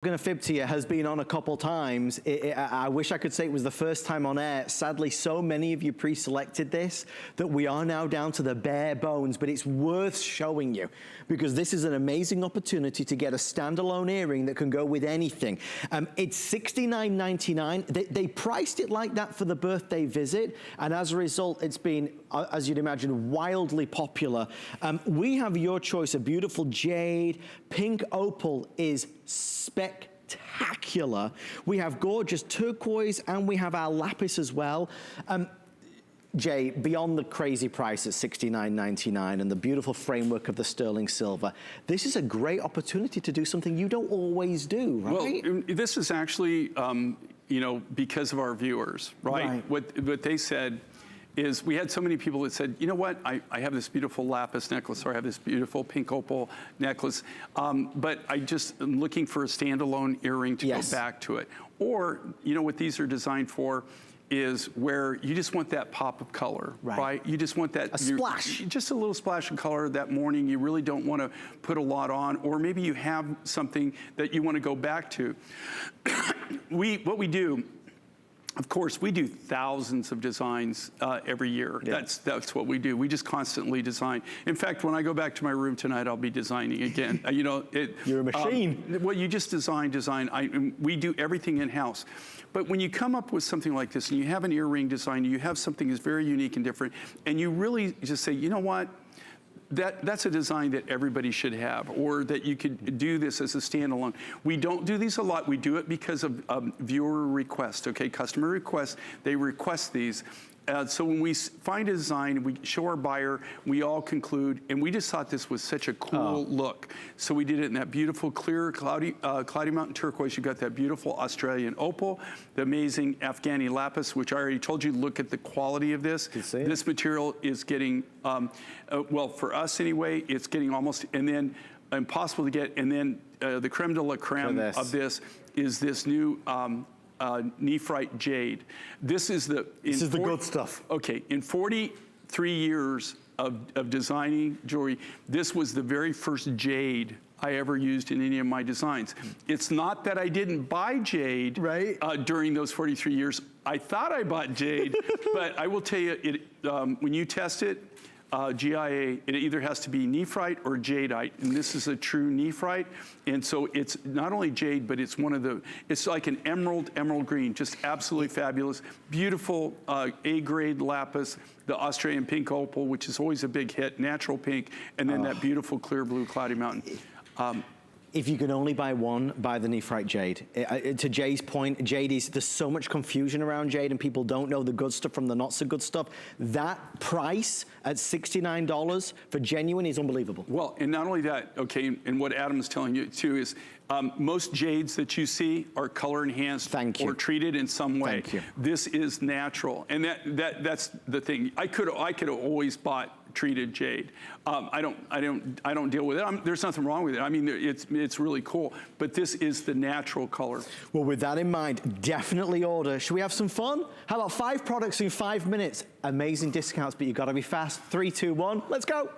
Gonna fib to you, has been on a couple times. I wish I could say it was the first time on air. Sadly, so many of you pre-selected this that we are now down to the bare bones, but it's worth showing you because this is an amazing opportunity to get a standalone earring that can go with anything. It's $69.99. They priced it like that for the birthday visit, and as a result, it's been, as you'd imagine, wildly popular. We have your choice, a beautiful jade. Pink opal is spectacular. We have gorgeous turquoise and we have our lapis as well. Jay, beyond the crazy price at $69.99 and the beautiful framework of the sterling silver, this is a great opportunity to do something you don't always do, right? Well, this is actually, you know, because of our viewers, right? What they said is we had so many people that said, you know what, I have this beautiful lapis necklace or I have this beautiful pink opal necklace, but I just am looking for a standalone earring to go back to it. Or, you know what these are designed for is where you just want that pop of color, right? You just want that splash. Just a little splash of color that morning. You really don't want to put a lot on, or maybe you have something that you want to go back to. What we do, of course, we do thousands of designs every year. That's what we do. We just constantly design. In fact, when I go back to my room tonight, I'll be designing again. You know, you're a machine. Well, you just design. We do everything in-house. But when you come up with something like this, and you have an earring design, you have something that's very unique and different, and you really just say, you know what? That's a design that everybody should have, or that you could do this as a standalone. We don't do these a lot. We do it because of viewer request, okay? Customer request, they request these. So when we find a design, we show our buyer, we all conclude, and we just thought this was such a cool look. So we did it in that beautiful, clear, cloudy mountain turquoise. You got that beautiful Australian opal, the amazing Afghani lapis, which I already told you, look at the quality of this. This material is getting, well, for us anyway, it's getting almost, and then impossible to get, and then the creme de la creme of this is this new, Nephrite Jade. This is the good stuff. Okay, in 43 years of designing jewelry, this was the very first jade I ever used in any of my designs. It's not that I didn't buy jade during those 43 years. I thought I bought jade, but I will tell you, when you test it, GIA, it either has to be nephrite or jadeite, and this is a true nephrite, and so it's not only jade, but it's one of the, it's like an emerald green, just absolutely fabulous, beautiful A-grade lapis, the Australian pink opal, which is always a big hit, natural pink, and then that beautiful clear blue cloudy mountain. If you can only buy one, buy the Nephrite Jade. To Jay's point, jade is, there's so much confusion around jade and people don't know the good stuff from the not so good stuff. That price at $69 for genuine is unbelievable. Well, and not only that, okay, and what Adam's telling you too is, most jades that you see are color enhanced or treated in some way. This is natural, and that's the thing. I could have always bought treated jade. I don't deal with it. There's nothing wrong with it. I mean, it's really cool, but this is the natural color. Well, with that in mind, definitely order. Should we have some fun? How about 5 products in 5 minutes? Amazing discounts, but you gotta be fast. 3, 2, 1, let's go.